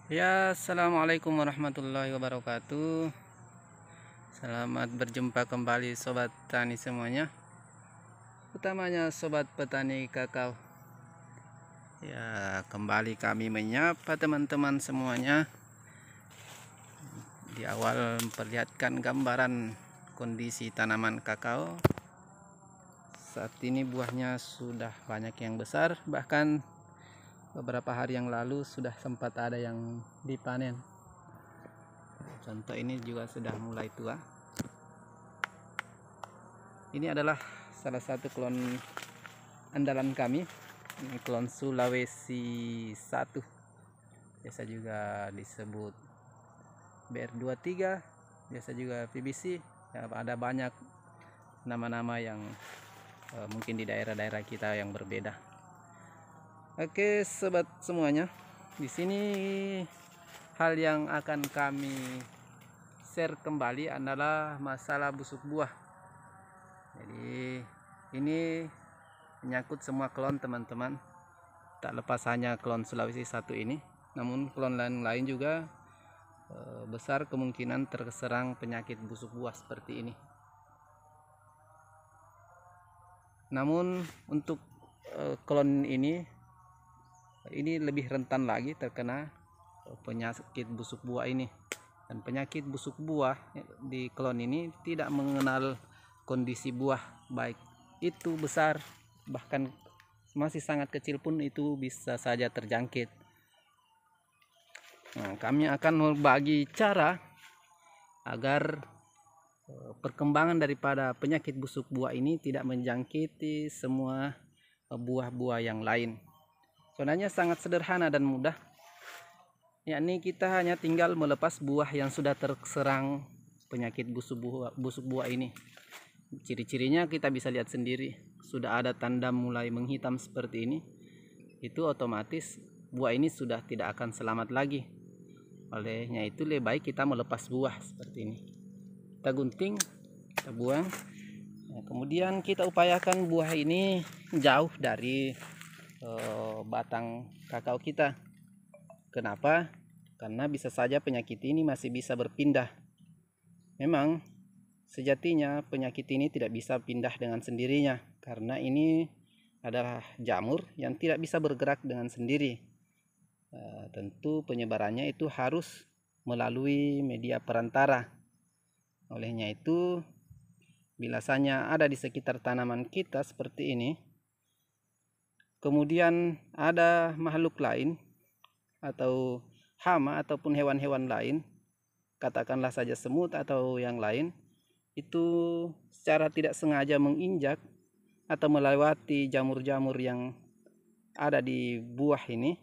Ya, assalamualaikum warahmatullahi wabarakatuh. Selamat berjumpa kembali sobat tani semuanya, utamanya sobat petani kakao. Ya, kembali kami menyapa teman-teman semuanya. Di awal memperlihatkan gambaran kondisi tanaman kakao. Saat ini buahnya sudah banyak yang besar, bahkan beberapa hari yang lalu sudah sempat ada yang dipanen. Contoh ini juga sudah mulai tua. Ini adalah salah satu klon andalan kami. Ini klon Sulawesi 1. Biasa juga disebut BR23, biasa juga PBC. Ya, ada banyak nama-nama yang mungkin di daerah-daerah kita yang berbeda. Oke, sobat semuanya, di sini hal yang akan kami share kembali adalah masalah busuk buah. Jadi ini menyangkut semua klon teman-teman, tak lepas hanya klon Sulawesi 1 ini, namun klon lain juga besar kemungkinan terserang penyakit busuk buah seperti ini. Namun untuk klon ini lebih rentan lagi terkena penyakit busuk buah ini. Dan penyakit busuk buah di klon ini tidak mengenal kondisi buah, baik itu besar bahkan masih sangat kecil pun itu bisa saja terjangkit. Nah, kami akan berbagi cara agar perkembangan daripada penyakit busuk buah ini tidak menjangkiti semua buah-buah yang lain. Sebenarnya sangat sederhana dan mudah, yakni kita hanya tinggal melepas buah yang sudah terserang penyakit busuk buah ini. Ciri-cirinya kita bisa lihat sendiri, sudah ada tanda mulai menghitam seperti ini, itu otomatis buah ini sudah tidak akan selamat lagi. Olehnya itu lebih baik kita melepas buah seperti ini. Kita gunting, kita buang. Nah, kemudian kita upayakan buah ini jauh dari batang kakao kita. Kenapa? Karena bisa saja penyakit ini masih bisa berpindah. Memang sejatinya penyakit ini tidak bisa pindah dengan sendirinya, karena ini adalah jamur yang tidak bisa bergerak dengan sendiri. Tentu penyebarannya itu harus melalui media perantara. Olehnya itu, biasanya ada di sekitar tanaman kita seperti ini, kemudian ada makhluk lain atau hama ataupun hewan-hewan lain, katakanlah saja semut atau yang lain, itu secara tidak sengaja menginjak atau melewati jamur-jamur yang ada di buah ini,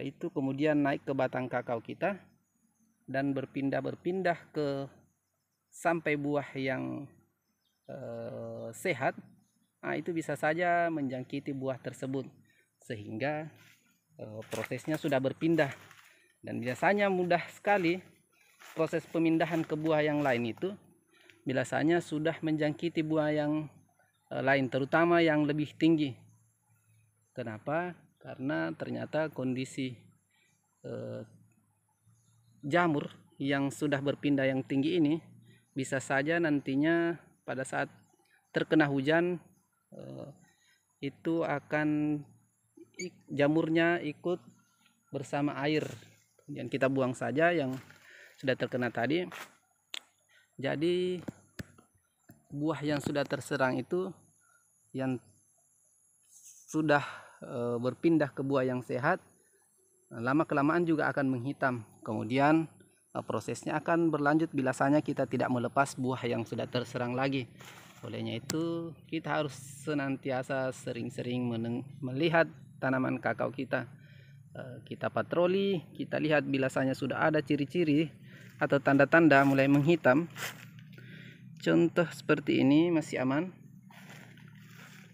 itu kemudian naik ke batang kakao kita dan berpindah ke sampai buah yang sehat. Nah, itu bisa saja menjangkiti buah tersebut sehingga prosesnya sudah berpindah, dan biasanya mudah sekali proses pemindahan ke buah yang lain itu biasanya sudah menjangkiti buah yang lain, terutama yang lebih tinggi. Kenapa? Karena ternyata kondisi jamur yang sudah berpindah yang tinggi ini bisa saja nantinya pada saat terkena hujan itu akan jamurnya ikut bersama air, dan kita buang saja yang sudah terkena tadi. Jadi buah yang sudah terserang itu yang sudah berpindah ke buah yang sehat, lama kelamaan juga akan menghitam. Kemudian prosesnya akan berlanjut biasanya kita tidak melepas buah yang sudah terserang lagi. Olehnya itu kita harus senantiasa sering-sering melihat tanaman kakao kita. Kita patroli, kita lihat biasanya sudah ada ciri-ciri atau tanda-tanda mulai menghitam. Contoh seperti ini masih aman,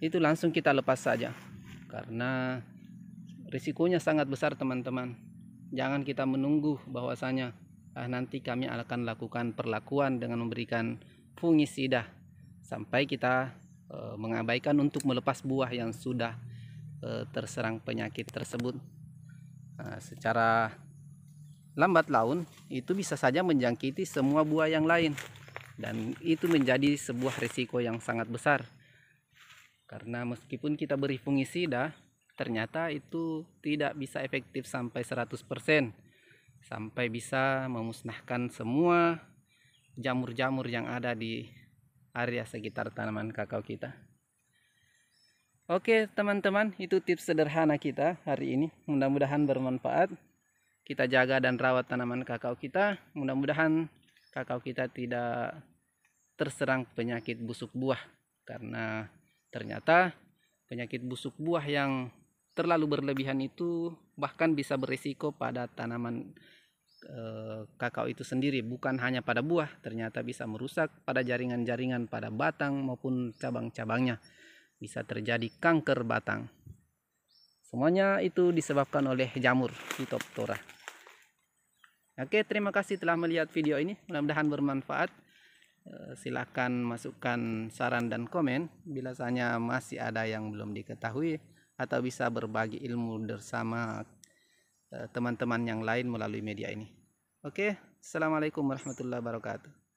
itu langsung kita lepas saja, karena risikonya sangat besar teman-teman. Jangan kita menunggu bahwasanya nanti kami akan lakukan perlakuan dengan memberikan fungisida, sampai kita mengabaikan untuk melepas buah yang sudah terserang penyakit tersebut. Secara lambat laun itu bisa saja menjangkiti semua buah yang lain, dan itu menjadi sebuah risiko yang sangat besar. Karena meskipun kita beri fungisida, ternyata itu tidak bisa efektif sampai 100%, sampai bisa memusnahkan semua jamur-jamur yang ada di area sekitar tanaman kakao kita. Oke teman-teman, itu tips sederhana kita hari ini. Mudah-mudahan bermanfaat. Kita jaga dan rawat tanaman kakao kita. Mudah-mudahan kakao kita tidak terserang penyakit busuk buah. Karena ternyata penyakit busuk buah yang terlalu berlebihan itu bahkan bisa berisiko pada tanaman kakao itu sendiri, bukan hanya pada buah. Ternyata bisa merusak pada jaringan-jaringan pada batang maupun cabang-cabangnya. Bisa terjadi kanker batang. Semuanya itu disebabkan oleh jamur Phytophthora. Oke, terima kasih telah melihat video ini. Mudah-mudahan bermanfaat. Silahkan masukkan saran dan komen bila saja masih ada yang belum diketahui, atau bisa berbagi ilmu bersama teman-teman yang lain melalui media ini. Oke, assalamualaikum warahmatullahi wabarakatuh.